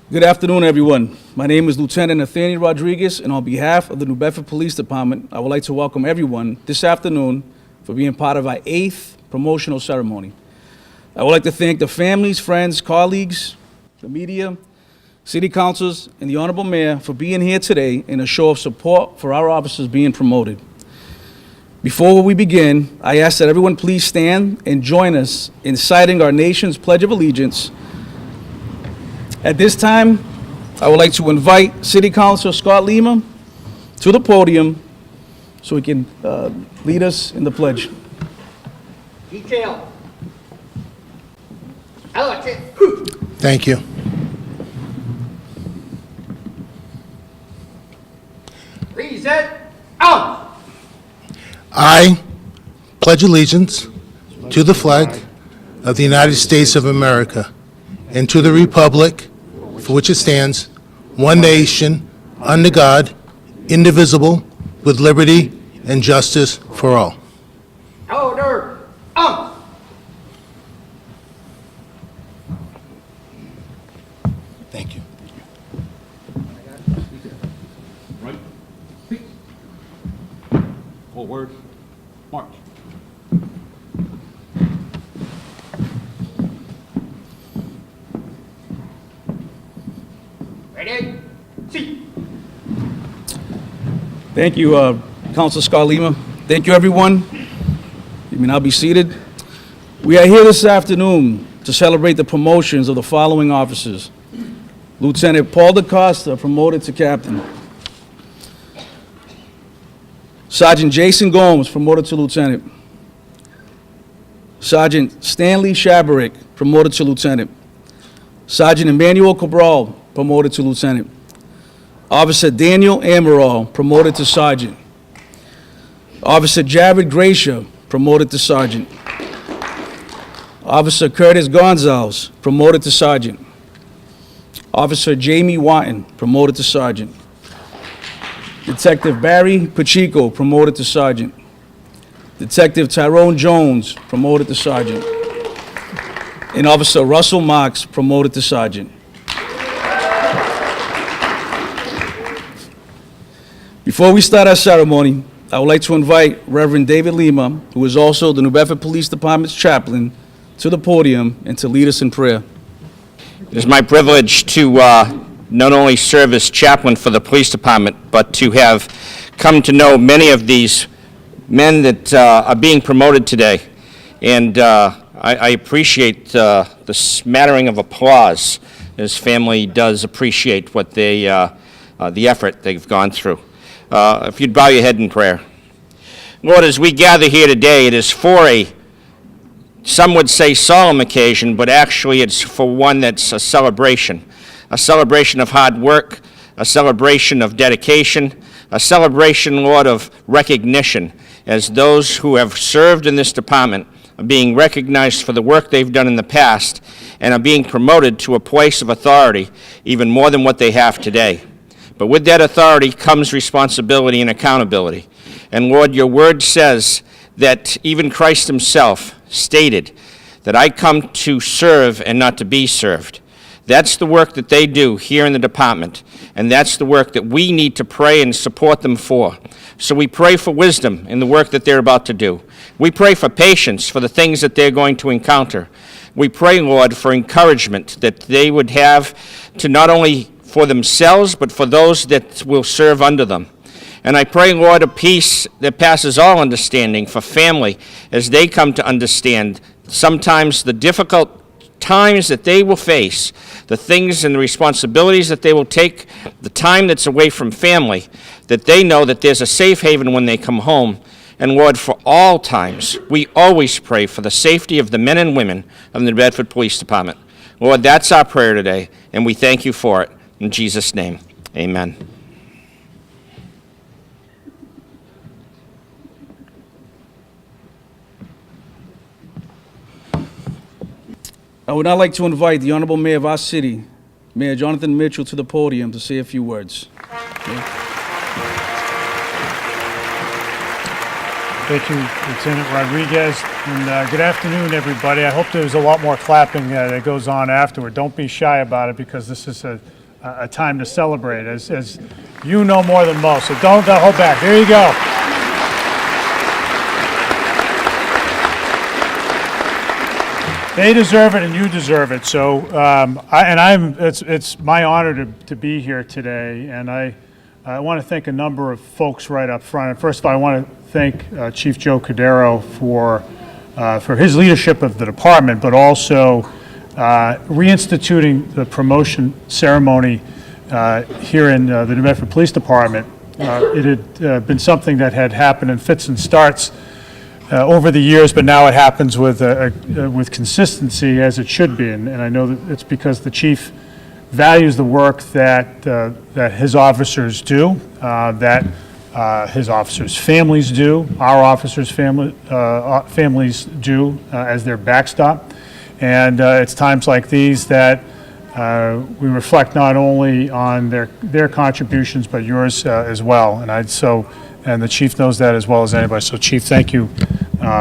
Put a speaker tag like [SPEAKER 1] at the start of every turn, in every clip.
[SPEAKER 1] Good afternoon, everyone. My name is Lieutenant Nathaniel Rodriguez, and on behalf of the New Bedford Police Department, I would like to welcome everyone this afternoon for being part of our 8th promotional ceremony. I would like to thank the families, friends, colleagues, the media, city councils, and the Honorable Mayor for being here today in a show of support for our officers being promoted. Before we begin, I ask that everyone please stand and join us in citing our nation's Pledge of Allegiance. At this time, I would like to invite City Councilor Scott Lima to the podium so he can lead us in the pledge.
[SPEAKER 2] Detail. Alex.
[SPEAKER 3] Thank you.
[SPEAKER 2] Reset. Out.
[SPEAKER 3] I pledge allegiance to the flag of the United States of America and to the republic for which it stands, one nation, under God, indivisible, with liberty and justice for all.
[SPEAKER 2] Order.
[SPEAKER 3] Thank you.
[SPEAKER 4] Right. Forward. March.
[SPEAKER 2] Ready. See.
[SPEAKER 1] Thank you, Councilor Scott Lima. Thank you, everyone. You may now be seated. We are here this afternoon to celebrate the promotions of the following officers. Lieutenant Paul DaCosta, promoted to captain. Sergeant Jason Gomes, promoted to lieutenant. Sergeant Stanley Shabarick, promoted to lieutenant. Sergeant Emmanuel Cabral, promoted to lieutenant. Officer Daniel Amaral, promoted to sergeant. Officer Jared Gracia, promoted to sergeant. Officer Curtis Gonzales, promoted to sergeant. Officer Jamie Watton, promoted to sergeant. Detective Barry Pacheco, promoted to sergeant. Detective Tyrone Jones, promoted to sergeant. And Officer Russell Marks, promoted to sergeant. Before we start our ceremony, I would like to invite Reverend David Lima, who is also the New Bedford Police Department's chaplain, to the podium and to lead us in prayer.
[SPEAKER 5] It is my privilege to not only serve as chaplain for the police department, but to have come to know many of these men that are being promoted today. And I appreciate the smattering of applause. His family does appreciate what they, the effort they've gone through. If you'd bow your head in prayer. Lord, as we gather here today, it is for some would say solemn occasion, but actually it's for one that's a celebration of hard work, a celebration of dedication, a celebration, Lord, of recognition as those who have served in this department are being recognized for the work they've done in the past and are being promoted to a place of authority even more than what they have today. But with that authority comes responsibility and accountability. And Lord, your word says that even Christ himself stated that I come to serve and not to be served. That's the work that they do here in the department, and that's the work that we need to pray and support them for. So we pray for wisdom in the work that they're about to do. We pray for patience for the things that they're going to encounter. We pray, Lord, for encouragement that they would have to not only for themselves, but for those that will serve under them. And I pray, Lord, a peace that passes all understanding for family as they come to understand sometimes the difficult times that they will face, the things and the responsibilities that they will take, the time that's away from family, that they know that there's a safe haven when they come home. And Lord, for all times, we always pray for the safety of the men and women of the Bedford Police Department. Lord, that's our prayer today, and we thank you for it. In Jesus' name, amen.
[SPEAKER 1] I would now like to invite the Honorable Mayor of our city, Mayor Jonathan Mitchell, to the podium to say a few words.
[SPEAKER 6] Thank you, Lieutenant Rodriguez, and good afternoon, everybody. I hope there's a lot more clapping that goes on afterward. Don't be shy about it, because this is a time to celebrate, as you know more than most, so don't hold back. There you go. They deserve it, and you deserve it. So, it's my honor to be here today, and I want to thank a number of folks right up front. And first of all, I want to thank Chief Joe Kotero for his leadership of the department, but also reinstituting the promotion ceremony here in the New Bedford Police Department. It had been something that had happened in fits and starts over the years, but now it happens with consistency, as it should be. And I know that it's because the chief values the work that his officers do, that his officers' families do, our officers' families do as their backstop. And it's times like these that we reflect not only on their contributions, but yours as well. And the chief knows that as well as anybody. So, Chief, thank you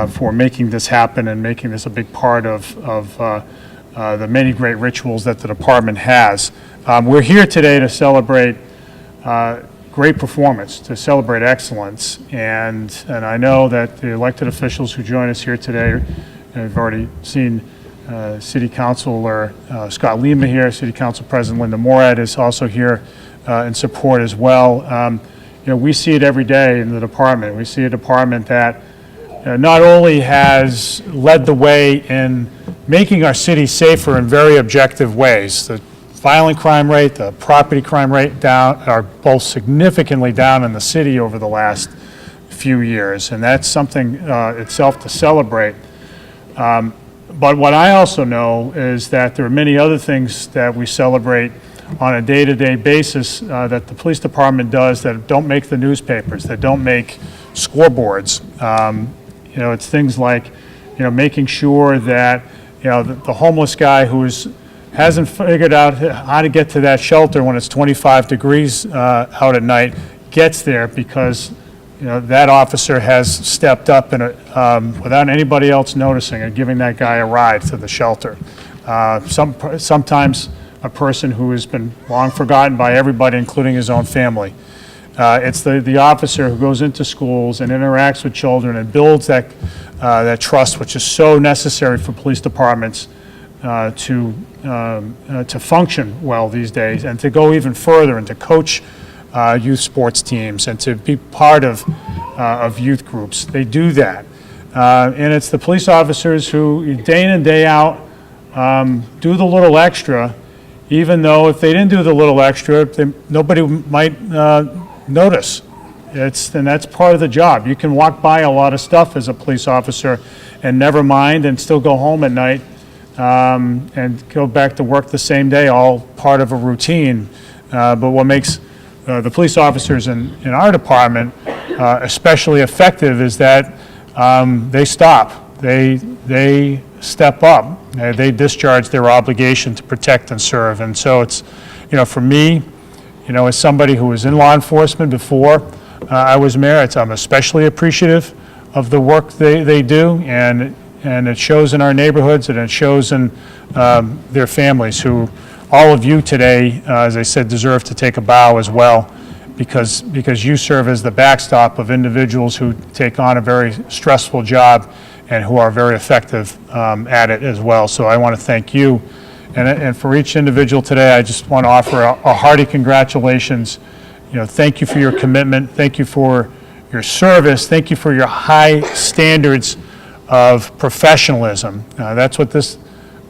[SPEAKER 6] for making this happen and making this a big part of the many great rituals that the department has. We're here today to celebrate great performance, to celebrate excellence, and I know that the elected officials who join us here today, I've already seen City Councilor Scott Lima here, City Council President Linda Morad is also here in support as well. We see it every day in the department. We see a department that not only has led the way in making our city safer in very objective ways. The violent crime rate, the property crime rate down are both significantly down in the city over the last few years, and that's something itself to celebrate. But what I also know is that there are many other things that we celebrate on a day-to-day basis that the police department does that don't make the newspapers, that don't make scoreboards. It's things like, making sure that, the homeless guy who hasn't figured out how to get to that shelter when it's 25 degrees out at night gets there because, that officer has stepped up and without anybody else noticing and giving that guy a ride to the shelter. Sometimes a person who has been long forgotten by everybody, including his own family. It's the officer who goes into schools and interacts with children and builds that trust, which is so necessary for police departments to function well these days, and to go even further and to coach youth sports teams and to be part of youth groups. They do that. And it's the police officers who, day in and day out, do the little extra, even though if they didn't do the little extra, nobody might notice. And that's part of the job. You can walk by a lot of stuff as a police officer and never mind and still go home at night and go back to work the same day, all part of a routine. But what makes the police officers in our department especially effective is that they stop. They step up. They discharge their obligation to protect and serve. And so it's, for me, as somebody who was in law enforcement before I was mayor, I'm especially appreciative of the work they do, and it shows in our neighborhoods and it shows in their families, who all of you today, as I said, deserve to take a bow as well, because you serve as the backstop of individuals who take on a very stressful job and who are very effective at it as well. So I want to thank you. And for each individual today, I just want to offer a hearty congratulations. Thank you for your commitment. Thank you for your service. Thank you for your high standards of professionalism. That's what this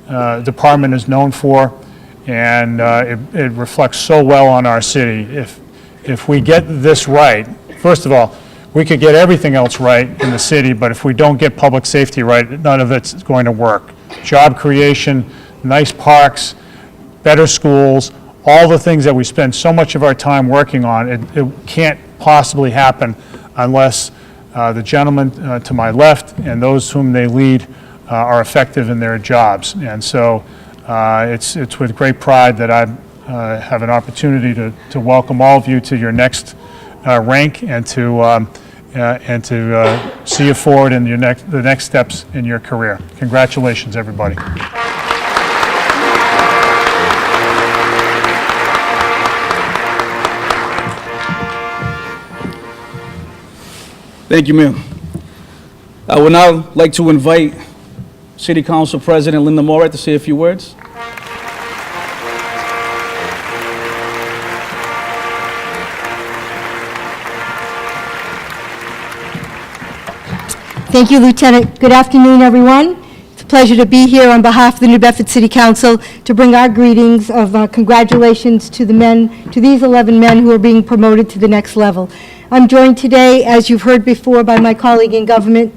[SPEAKER 6] department is known for, and it reflects so well on our city. If we get this right, first of all, we could get everything else right in the city, but if we don't get public safety right, none of it's going to work. Job creation, nice parks, better schools, all the things that we spend so much of our time working on, it can't possibly happen unless the gentleman to my left and those whom they lead are effective in their jobs. And so it's with great pride that I have an opportunity to welcome all of you to your next rank and to see you forward in the next steps in your career. Congratulations, everybody.
[SPEAKER 1] Thank you, ma'am. I would now like to invite City Council President Linda Morat to say a few words.
[SPEAKER 7] Thank you, Lieutenant. Good afternoon, everyone. It's a pleasure to be here on behalf of the New Bedford City Council to bring our greetings of congratulations to these 11 men who are being promoted to the next level. I'm joined today, as you've heard before, by my colleague in government,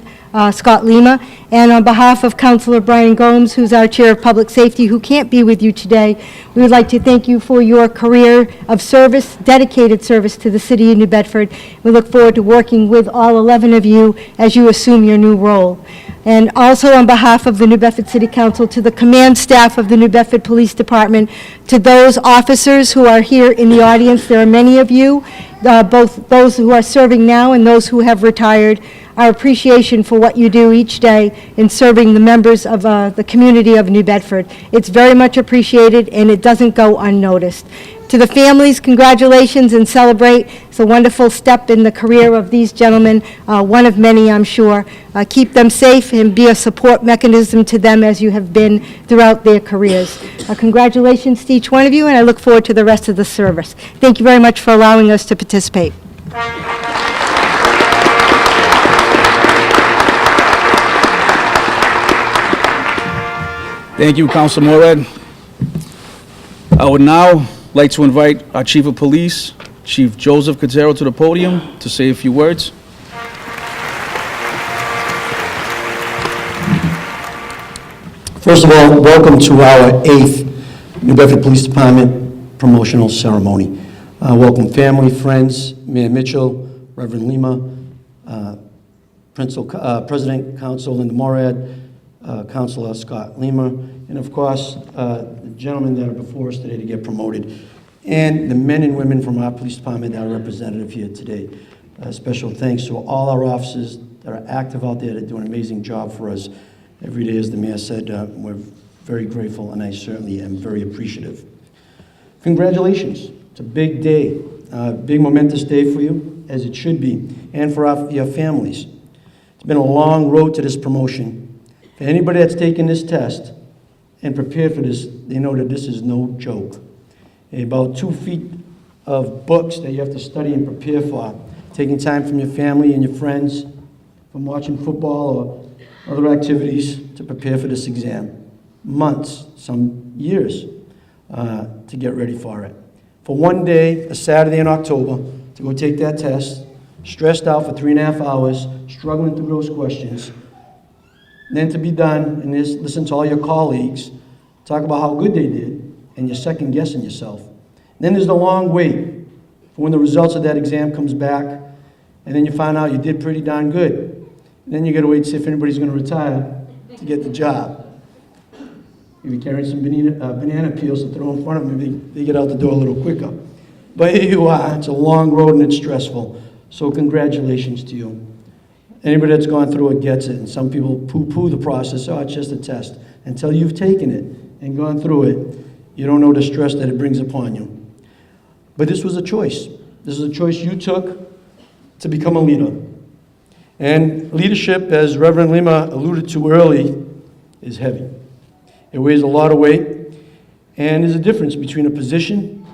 [SPEAKER 7] Scott Lima, and on behalf of Councilor Brian Gomes, who's our Chair of Public Safety, who can't be with you today, we would like to thank you for your career of service, dedicated service to the city of New Bedford. We look forward to working with all 11 of you as you assume your new role. And also on behalf of the New Bedford City Council, to the command staff of the New Bedford Police Department, to those officers who are here in the audience, there are many of you, both those who are serving now and those who have retired, our appreciation for what you do each day in serving the members of the community of New Bedford. It's very much appreciated, and it doesn't go unnoticed. To the families, congratulations and celebrate. It's a wonderful step in the career of these gentlemen, one of many, I'm sure. Keep them safe and be a support mechanism to them as you have been throughout their careers. Congratulations to each one of you, and I look forward to the rest of the service. Thank you very much for allowing us to participate.
[SPEAKER 1] Thank you, Councilor Morad. I would now like to invite our Chief of Police, Chief Joseph Kotero, to the podium to say a few words.
[SPEAKER 8] First of all, welcome to our 8th New Bedford Police Department Promotional Ceremony. Welcome family, friends, Mayor Mitchell, Reverend Lima, President Council Linda Morad, Councilor Scott Lima, and of course, the gentlemen that are before us today to get promoted, and the men and women from our police department that are representative here today. Special thanks to all our officers that are active out there that do an amazing job for us every day. As the mayor said, we're very grateful, and I certainly am very appreciative. Congratulations. It's a big day, a big momentous day for you, as it should be, and for your families. It's been a long road to this promotion. For anybody that's taken this test and prepared for this, they know that this is no joke. About 2 feet of books that you have to study and prepare for, taking time from your family and your friends, from watching football or other activities to prepare for this exam. Months, some years, to get ready for it. For one day, a Saturday in October, to go take that test, stressed out for 3.5 hours, struggling through those questions, then to be done and listen to all your colleagues talk about how good they did, and you're second guessing yourself. Then there's the long wait for when the results of that exam comes back, and then you find out you did pretty darn good. And then you got to wait to see if anybody's going to retire to get the job. If you're carrying some banana peels to throw in front of them, maybe they get out the door a little quicker. But here you are. It's a long road and it's stressful. So congratulations to you. Anybody that's gone through it gets it, and some people poo-poo the process. Oh, it's just a test. Until you've taken it and gone through it, you don't know the stress that it brings upon you. But this was a choice. This is a choice you took to become a leader. And leadership, as Reverend Lima alluded to early, is heavy. It weighs a lot of weight, and there's a difference between a position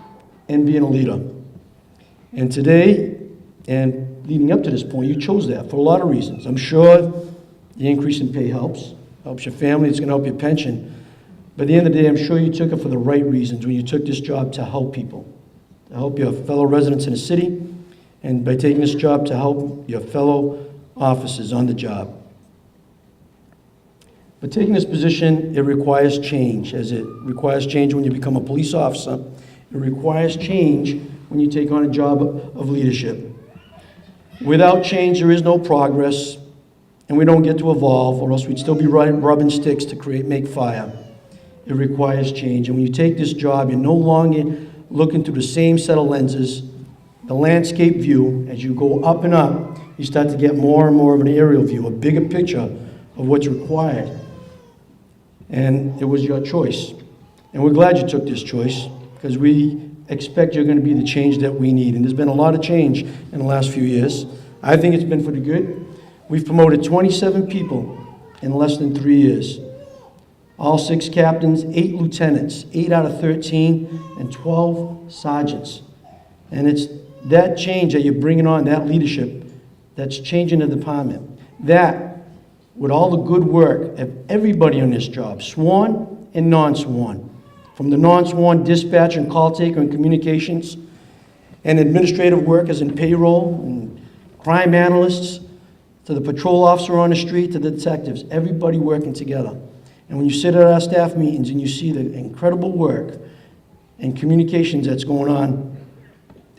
[SPEAKER 8] and being a leader. And today, and leading up to this point, you chose that for a lot of reasons. I'm sure the increase in pay helps your family, it's going to help your pension. But at the end of the day, I'm sure you took it for the right reasons when you took this job to help people, to help your fellow residents in the city, and by taking this job to help your fellow officers on the job. But taking this position, it requires change, as it requires change when you become a police officer. It requires change when you take on a job of leadership. Without change, there is no progress, and we don't get to evolve, or else we'd still be rubbing sticks to make fire. It requires change, and when you take this job, you're no longer looking through the same set of lenses. The landscape view, as you go up and up, you start to get more and more of an aerial view, a bigger picture of what's required. And it was your choice. And we're glad you took this choice, because we expect you're going to be the change that we need. And there's been a lot of change in the last few years. I think it's been for the good. We've promoted 27 people in less than 3 years. All 6 captains, 8 lieutenants, 8 out of 13, and 12 sergeants. And it's that change that you're bringing on, that leadership, that's changing the department. That, with all the good work of everybody on this job, sworn and non-sworn, from the non-sworn dispatcher and call taker and communications, and administrative workers in payroll, and crime analysts, to the patrol officer on the street, to the detectives, everybody working together. And when you sit at our staff meetings and you see the incredible work and communications that's going on,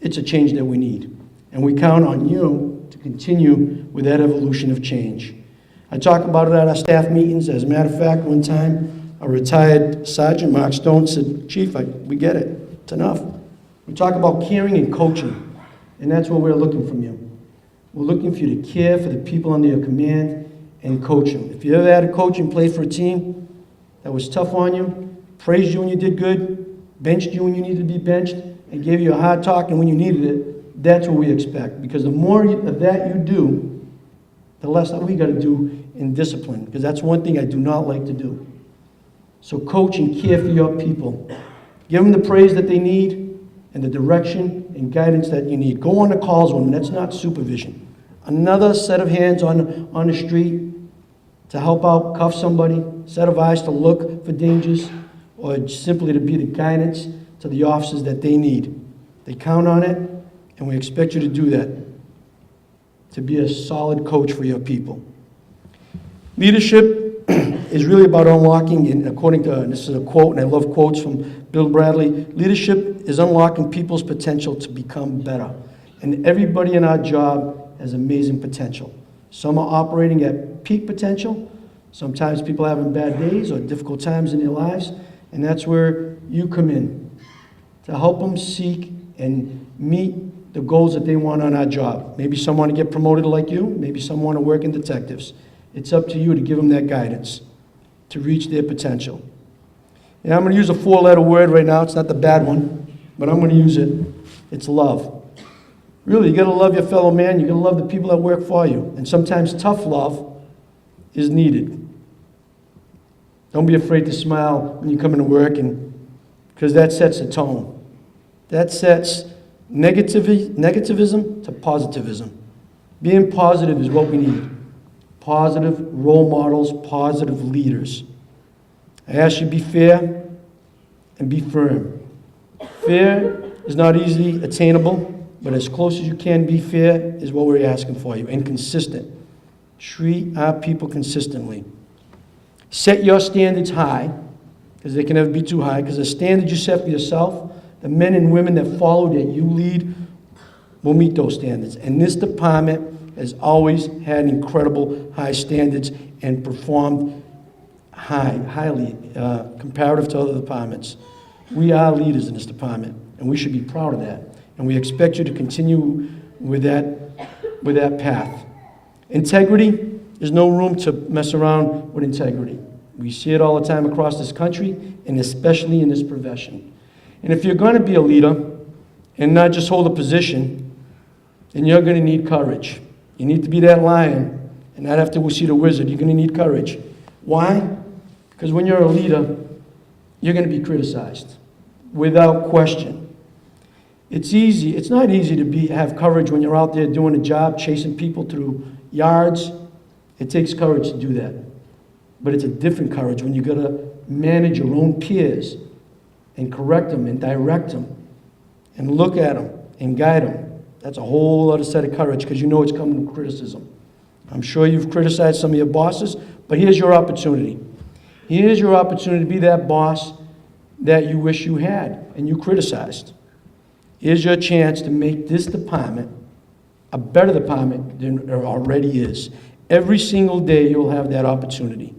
[SPEAKER 8] it's a change that we need. And we count on you to continue with that evolution of change. I talk about it at our staff meetings. As a matter of fact, one time, a retired Sergeant, Mark Stone, said, "Chief, we get it. It's enough." We talk about caring and coaching, and that's what we're looking from you. We're looking for you to care for the people under your command and coach them. If you ever had a coach and played for a team that was tough on you, praised you when you did good, benched you when you needed to be benched, and gave you a hard talking when you needed it, that's what we expect. Because the more of that you do, the less that we got to do in discipline, because that's one thing I do not like to do. So coach and care for your people. Give them the praise that they need and the direction and guidance that you need. Go on the calls with them. That's not supervision. Another set of hands on the street to help out, cuff somebody, set of eyes to look for dangers, or simply to be the guidance to the officers that they need. They count on it, and we expect you to do that, to be a solid coach for your people. Leadership is really about unlocking, and according to, and this is a quote, and I love quotes from Bill Bradley, leadership is unlocking people's potential to become better. And everybody in our job has amazing potential. Some are operating at peak potential. Sometimes people are having bad days or difficult times in their lives, and that's where you come in, to help them seek and meet the goals that they want on our job. Maybe some want to get promoted like you, maybe some want to work in detectives. It's up to you to give them that guidance to reach their potential. And I'm going to use a 4-letter word right now. It's not the bad one, but I'm going to use it. It's love. Really, you got to love your fellow man. You got to love the people that work for you. And sometimes tough love is needed. Don't be afraid to smile when you come into work, and because that sets a tone. That sets negativism to positivism. Being positive is what we need. Positive role models, positive leaders. I ask you to be fair and be firm. Fair is not easily attainable, but as close as you can be fair is what we're asking for you, and consistent. Treat our people consistently. Set your standards high, because they can never be too high, because the standards you set for yourself, the men and women that follow, that you lead, will meet those standards. And this department has always had incredible high standards and performed highly comparative to other departments. We are leaders in this department, and we should be proud of that. And we expect you to continue with that path. Integrity, there's no room to mess around with integrity. We see it all the time across this country, and especially in this profession. And if you're going to be a leader and not just hold a position, then you're going to need courage. You need to be that lion and not have to see the wizard. You're going to need courage. Why? Because when you're a leader, you're going to be criticized without question. It's easy. It's not easy to have courage when you're out there doing a job, chasing people through yards. It takes courage to do that. But it's a different courage when you got to manage your own peers and correct them and direct them and look at them and guide them. That's a whole other set of courage, because you know it's coming with criticism. I'm sure you've criticized some of your bosses, but here's your opportunity. Here's your opportunity to be that boss that you wish you had and you criticized. Here's your chance to make this department a better department than it already is. Every single day you'll have that opportunity.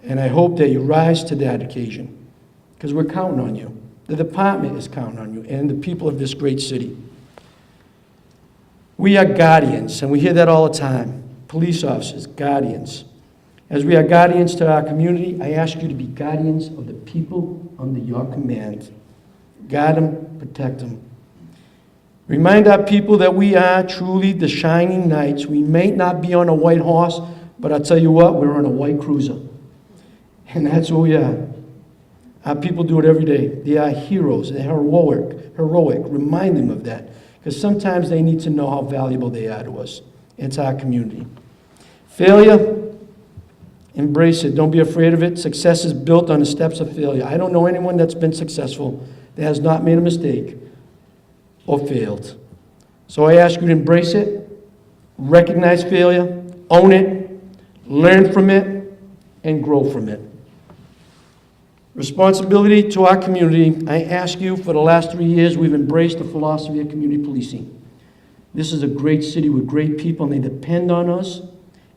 [SPEAKER 8] And I hope that you rise to that occasion, because we're counting on you. The department is counting on you and the people of this great city. We are guardians, and we hear that all the time. Police officers, guardians. As we are guardians to our community, I ask you to be guardians of the people under your command. Guide them, protect them. Remind our people that we are truly the shining knights. We may not be on a white horse, but I'll tell you what, we're on a white cruiser. And that's what we are. Our people do it every day. They are heroes. They're heroic. Remind them of that. Because sometimes they need to know how valuable they are to us and to our community. Failure, embrace it. Don't be afraid of it. Success is built on the steps of failure. I don't know anyone that's been successful that has not made a mistake or failed. So I ask you to embrace it, recognize failure, own it, learn from it, and grow from it. Responsibility to our community. I ask you, for the last 3 years, we've embraced the philosophy of community policing. This is a great city with great people, and they depend on us,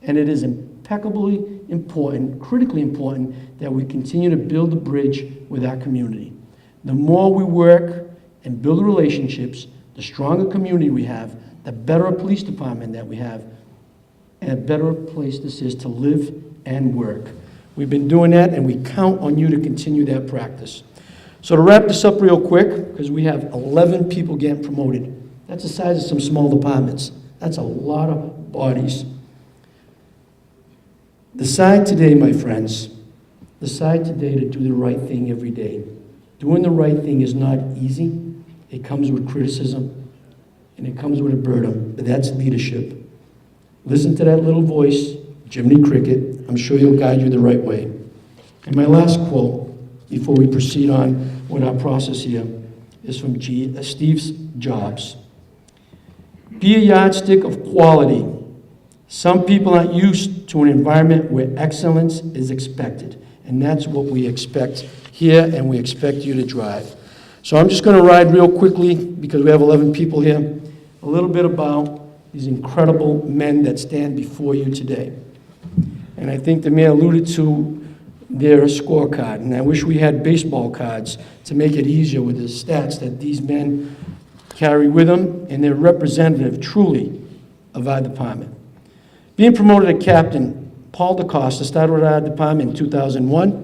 [SPEAKER 8] and it is impeccably important, critically important, that we continue to build a bridge with our community. The more we work and build relationships, the stronger community we have, the better a police department that we have, and a better place this is to live and work. We've been doing that, and we count on you to continue that practice. So to wrap this up real quick, because we have 11 people getting promoted. That's the size of some small departments. That's a lot of bodies. Decide today, my friends, decide today to do the right thing every day. Doing the right thing is not easy. It comes with criticism, and it comes with a burden, but that's leadership. Listen to that little voice, Jiminy Cricket. I'm sure he'll guide you the right way. And my last quote, before we proceed on with our process here, is from Steve Jobs. Be a yardstick of quality. Some people aren't used to an environment where excellence is expected, and that's what we expect here, and we expect you to drive. So I'm just going to ride real quickly, because we have 11 people here, a little bit about these incredible men that stand before you today. And I think the mayor alluded to their scorecard, and I wish we had baseball cards to make it easier with the stats that these men carry with them, and they're representative, truly, of our department. Being promoted to captain, Paul DaCosta started with our department in 2001.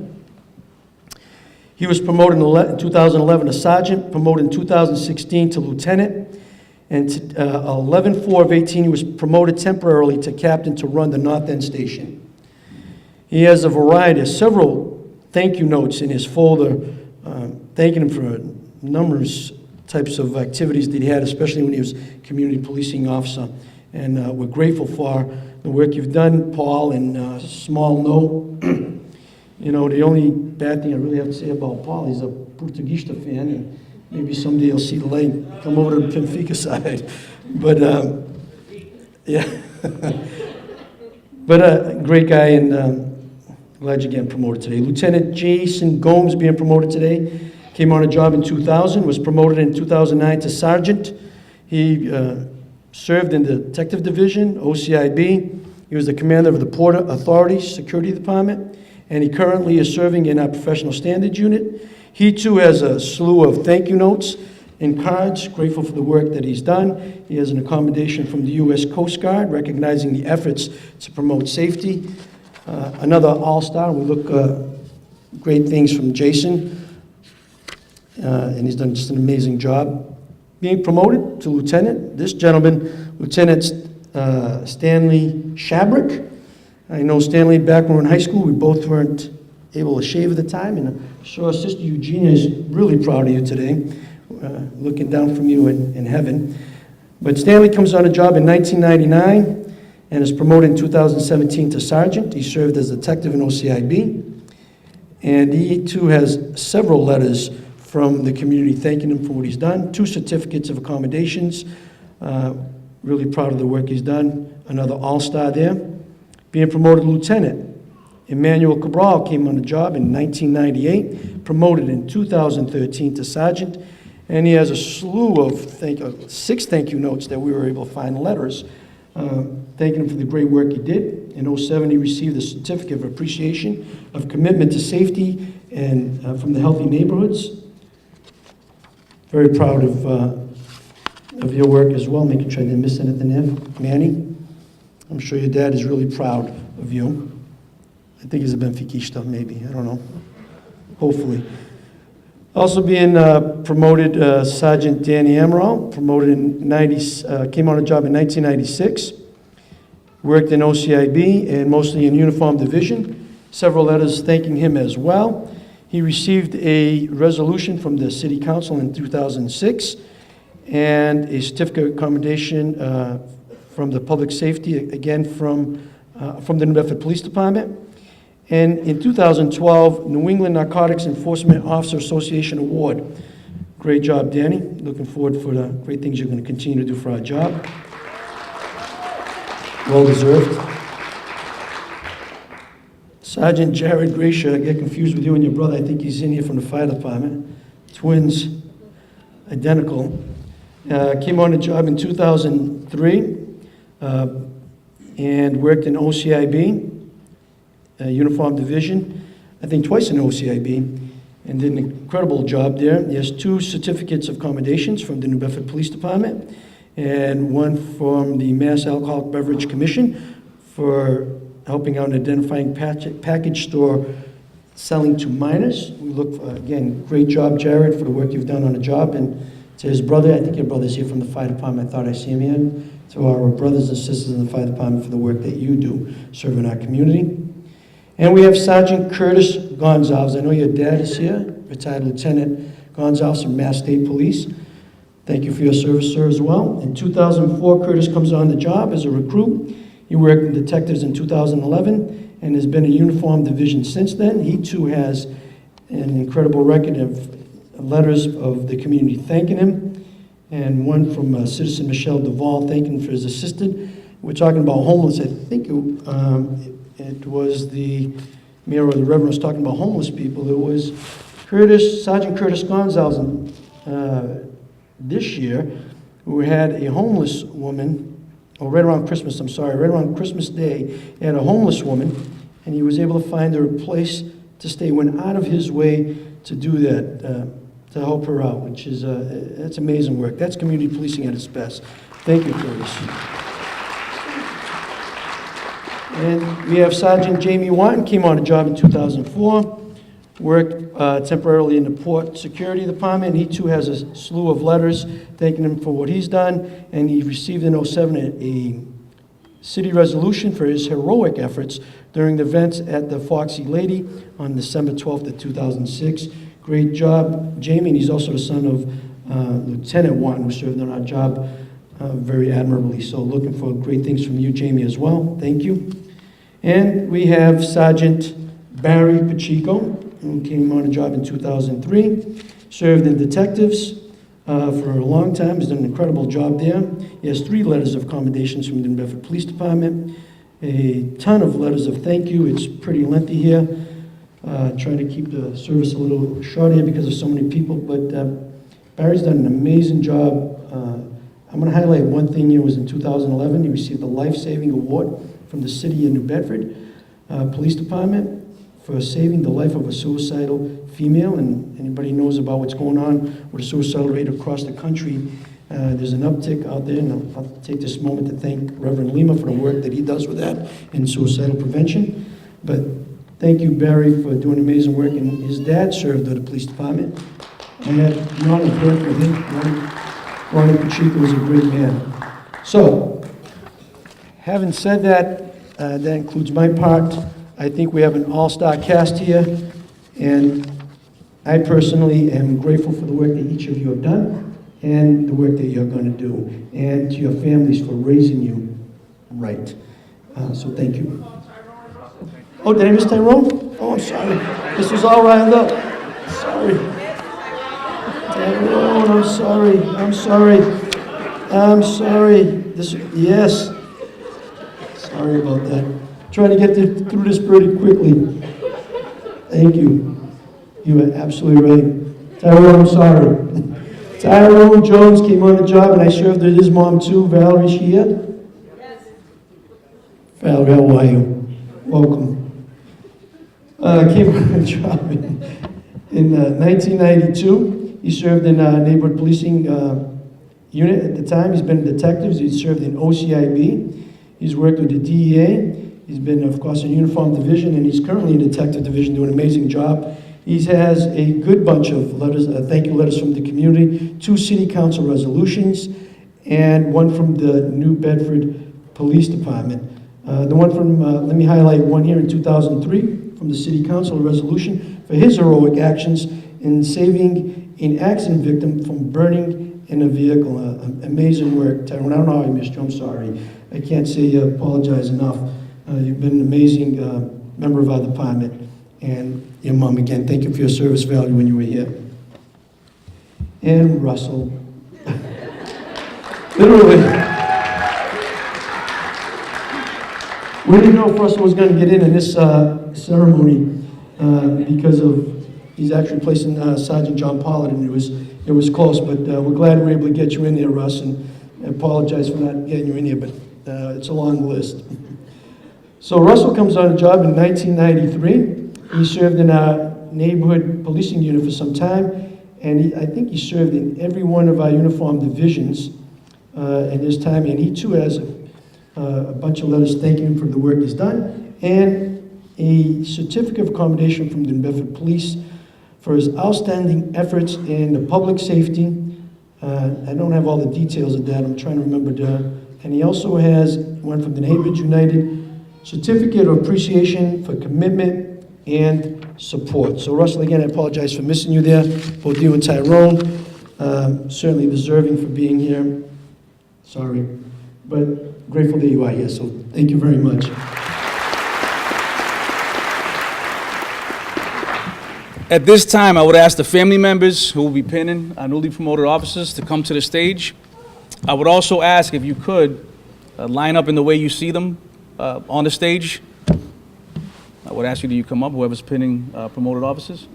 [SPEAKER 8] He was promoted in 2011 to sergeant, promoted in 2016 to lieutenant, and 11/4/18 he was promoted temporarily to captain to run the North End Station. He has a variety of several thank you notes in his folder, thanking him for numerous types of activities that he had, especially when he was community policing officer. And we're grateful for the work you've done, Paul, and small note. You know, the only bad thing I really have to say about Paul, he's a Portuguesa fan, and maybe someday you'll see the light come over to the Benfica side. But, yeah. But a great guy, and glad you're getting promoted today. Lieutenant Jason Gomes being promoted today. Came on a job in 2000, was promoted in 2009 to sergeant. He served in the Detective Division, OCIB. He was the commander of the Port Authority Security Department, and he currently is serving in our Professional Standards Unit. He too has a slew of thank you notes and cards, grateful for the work that he's done. He has an accommodation from the U.S. Coast Guard, recognizing the efforts to promote safety. Another all-star, we look great things from Jason, and he's done just an amazing job. Being promoted to lieutenant, this gentleman, Lieutenant Stanley Shabrick. I know Stanley back when we were in high school, we both weren't able to shave at the time, and I'm sure Sister Eugenia is really proud of you today, looking down from you in heaven. But Stanley comes on a job in 1999 and is promoted in 2017 to sergeant. He served as a detective in OCIB, and he too has several letters from the community thanking him for what he's done. 2 certificates of accommodations. Really proud of the work he's done. Another all-star there. Being promoted to lieutenant, Emmanuel Cabral came on the job in 1998, promoted in 2013 to sergeant, and he has a slew of 6 thank you notes that we were able to find letters, thanking him for the great work he did. In 2007, he received a certificate of appreciation of commitment to safety and from the Healthy Neighborhoods. Very proud of your work as well, making sure I didn't miss anything there. Manny, I'm sure your dad is really proud of you. I think he's a Benfiquista, maybe, I don't know. Hopefully. Also being promoted, Sergeant Danny Amaral, promoted in came on a job in 1996. Worked in OCIB and mostly in Uniform Division. Several letters thanking him as well. He received a resolution from the City Council in 2006 and a certificate of commendation from the Public Safety, again from the New Bedford Police Department. And in 2012, New England Narcotics Enforcement Officer Association Award. Great job, Danny. Looking forward for the great things you're going to continue to do for our job. Well deserved. Sergeant Jared Gracia, I get confused with you and your brother. I think he's in here from the fire department. Twins, identical. Came on the job in 2003 and worked in OCIB, Uniform Division, I think twice in OCIB, and did an incredible job there. He has 2 certificates of commendations from the New Bedford Police Department and one from the Mass Alcoholic Beverage Commission for helping out in identifying package store selling to minors. We look for, again, great job, Jared, for the work you've done on the job. And to his brother, I think your brother's here from the fire department. I thought I see him here. To our brothers and sisters in the fire department for the work that you do serving our community. And we have Sergeant Curtis Gonzales. I know your dad is here, retired Lieutenant Gonzales from Mass State Police. Thank you for your service, sir, as well. In 2004, Curtis comes on the job as a recruit. He worked with detectives in 2011 and has been in Uniform Division since then. He, too, has an incredible record of letters of the community thanking him, and one from Citizen Michelle Duvall thanking him for his assistance. We're talking about homeless. I think it was the mayor or the Reverend was talking about homeless people. It was Sergeant Curtis Gonzales this year, who had a homeless woman, right around Christmas Day, he had a homeless woman, and he was able to find her a place to stay, went out of his way to do that, to help her out, which is, that's amazing work. That's community policing at its best. Thank you, Curtis. And we have Sergeant Jamie Watton, came on a job in 2004, worked temporarily in the Port Security Department. He too has a slew of letters thanking him for what he's done, and he received in 2007 a city resolution for his heroic efforts during the events at the Foxy Lady on December 12th of 2006. Great job, Jamie, and he's also the son of Lieutenant Watton, who served on our job very admirably. So looking for great things from you, Jamie, as well. Thank you. And we have Sergeant Barry Pacheco, who came on a job in 2003, served in detectives for a long time. He's done an incredible job there. He has 3 letters of commendations from the New Bedford Police Department, a ton of letters of thank you. It's pretty lengthy here. Trying to keep the service a little short here because of so many people, but Barry's done an amazing job. I'm going to highlight one thing here. Was in 2011, he received the Life-Saving Award from the City of New Bedford Police Department for saving the life of a suicidal female. And anybody knows about what's going on with the suicidal rate across the country, there's an uptick out there, and I'll take this moment to thank Reverend Lima for the work that he does with that in suicidal prevention. But thank you, Barry, for doing amazing work. And his dad served with the police department. I had the honor of working with him. Ronnie Pacheco was a great man. So, having said that, that includes my part. I think we have an all-star cast here, and I personally am grateful for the work that each of you have done and the work that you're going to do, and to your families for raising you right. So thank you. Oh, did I miss Tyrone? Oh, I'm sorry. This was all riled up. Sorry. Tyrone, I'm sorry. Yes. Sorry about that. Trying to get through this pretty quickly. Thank you. You are absolutely right. Tyrone, I'm sorry. Tyrone Jones came on the job, and I served with his mom too. Valerie, is she here? Yes. Valerie, how are you? Welcome. Came on the job in 1992. He served in neighborhood policing unit at the time. He's been a detective. He's served in OCIB. He's worked with the DEA. He's been, of course, in Uniform Division, and he's currently in Detective Division doing an amazing job. He has a good bunch of letters, thank you letters from the community, 2 city council resolutions, and 1 from the New Bedford Police Department. The one from, let me highlight one here in 2003 from the city council resolution for his heroic actions in saving an accident victim from burning in a vehicle. Amazing work, Tyrone. I don't know how I missed you, I'm sorry. I can't say apologize enough. You've been an amazing member of our department. And your mom, again, thank you for your service value when you were here. And Russell. Literally. We didn't know if Russell was going to get in this ceremony because of, he's actually placing Sergeant John Pollard, and it was close, but we're glad we were able to get you in there, Russ, and I apologize for not getting you in here, but it's a long list. So Russell comes on the job in 1993. He served in our neighborhood policing unit for some time, and I think he served in every one of our uniform divisions in his time, and he too has a bunch of letters thanking him for the work he's done, and a certificate of commendation from the New Bedford Police for his outstanding efforts in the public safety. I don't have all the details of that, I'm trying to remember. And he also has one from the Neighborhood United, certificate of appreciation for commitment and support. So Russell, again, I apologize for missing you there, both you and Tyrone. Certainly deserving for being here. Sorry, but grateful that you are here, so thank you very much.
[SPEAKER 1] At this time, I would ask the family members who will be pinning our newly promoted officers to come to the stage. I would also ask if you could line up in the way you see them on the stage. I would ask you that you come up, whoever's pinning promoted officers.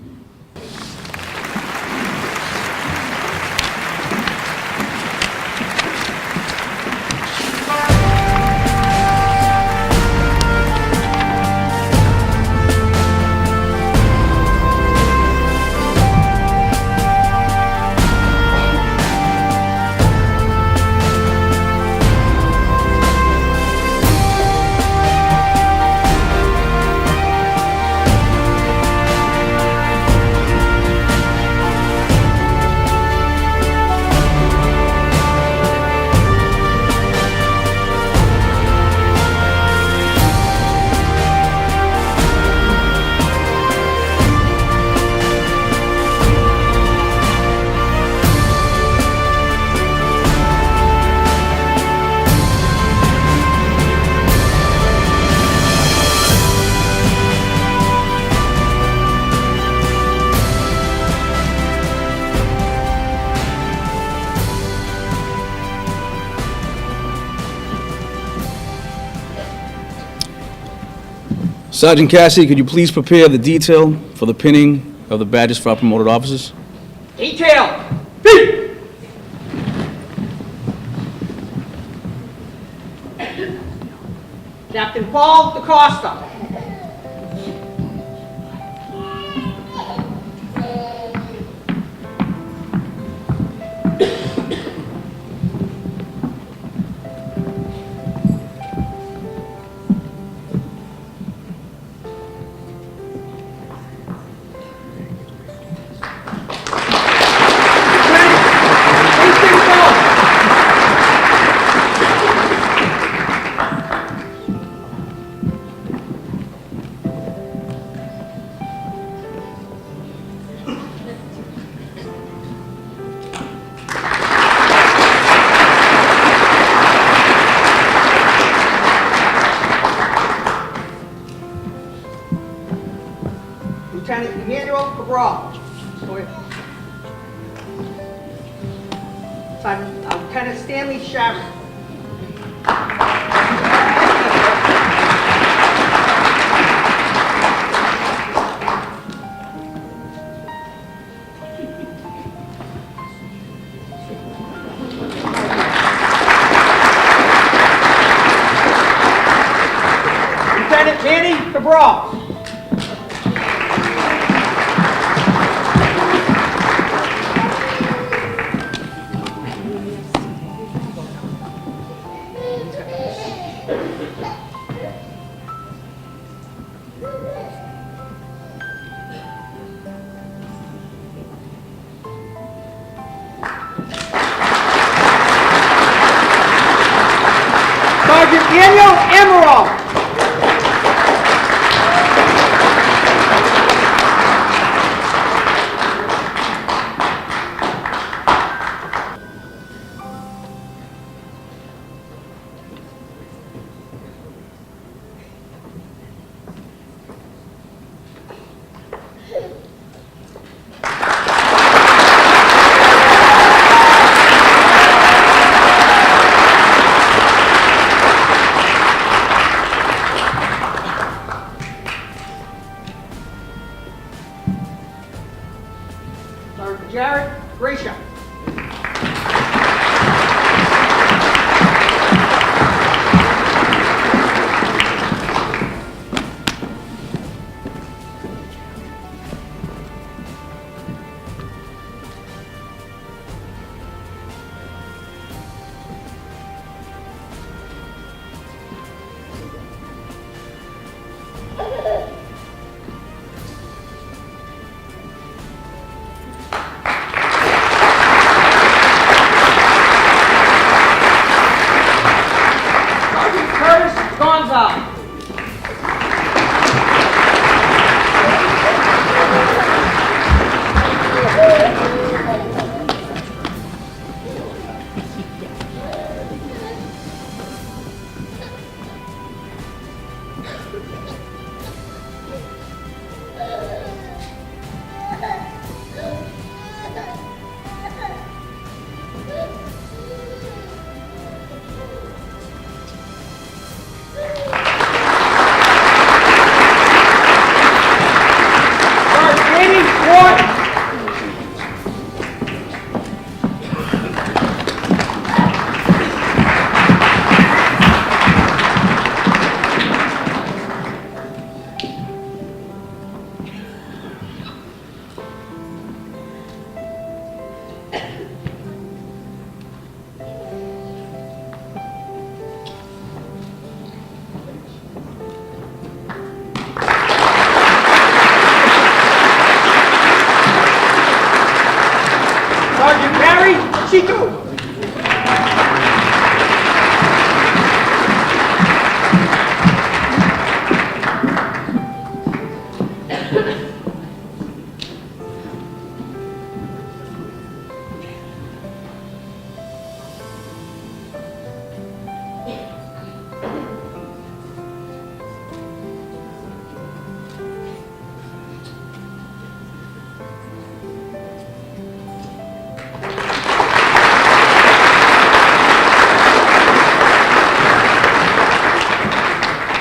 [SPEAKER 1] Sergeant Cassidy, could you please prepare the detail for the pinning of the badges for our promoted officers?
[SPEAKER 2] Detail. Beat. Captain Paul DaCosta. Lieutenant Emmanuel Cabral. Lieutenant Stanley Sharon. Lieutenant Manny Cabral. Emerald. Sergeant Jared Gracia. Sergeant Curtis Gonzales. Sergeant Amy Ward. Sergeant Barry Pacheco.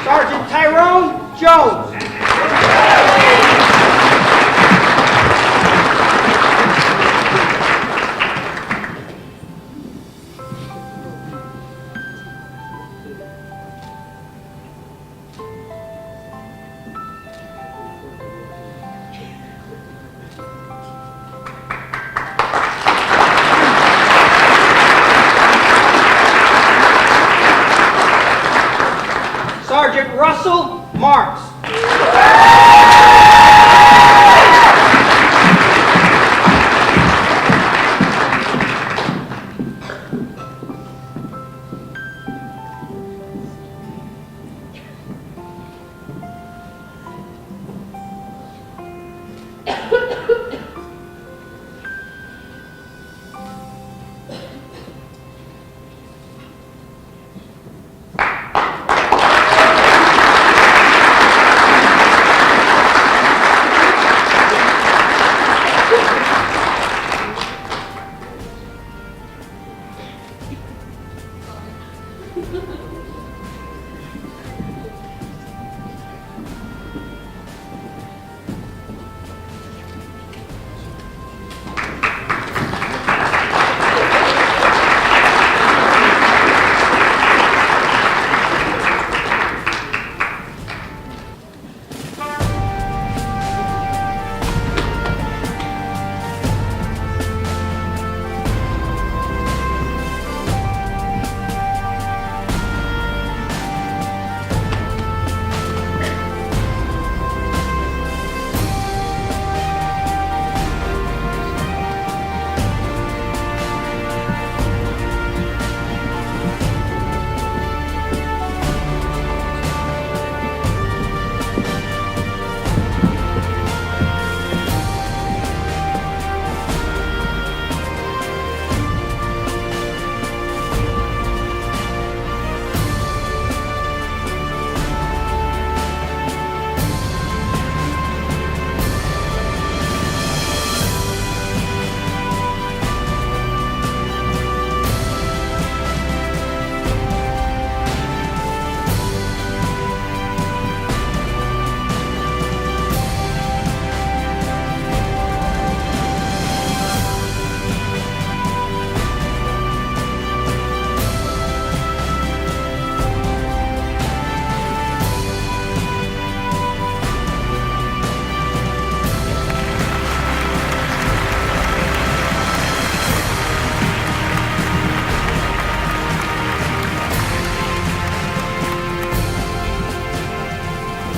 [SPEAKER 2] Sergeant Tyrone Jones. Sergeant Russell Marks.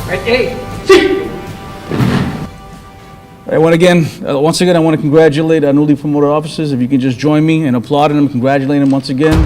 [SPEAKER 2] Ready? See!
[SPEAKER 1] Once again, I want to congratulate our newly promoted officers. If you can just join me in applauding them, congratulating them once again.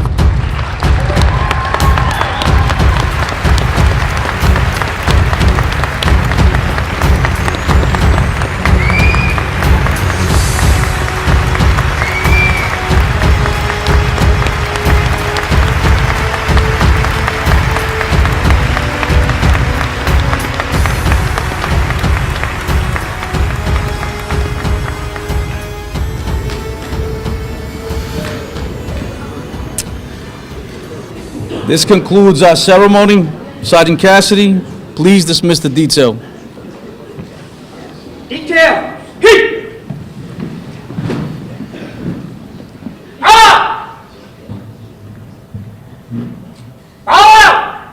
[SPEAKER 1] This concludes our ceremony. Sergeant Cassidy, please dismiss the detail.
[SPEAKER 2] Detail! Hit! Ah! Out!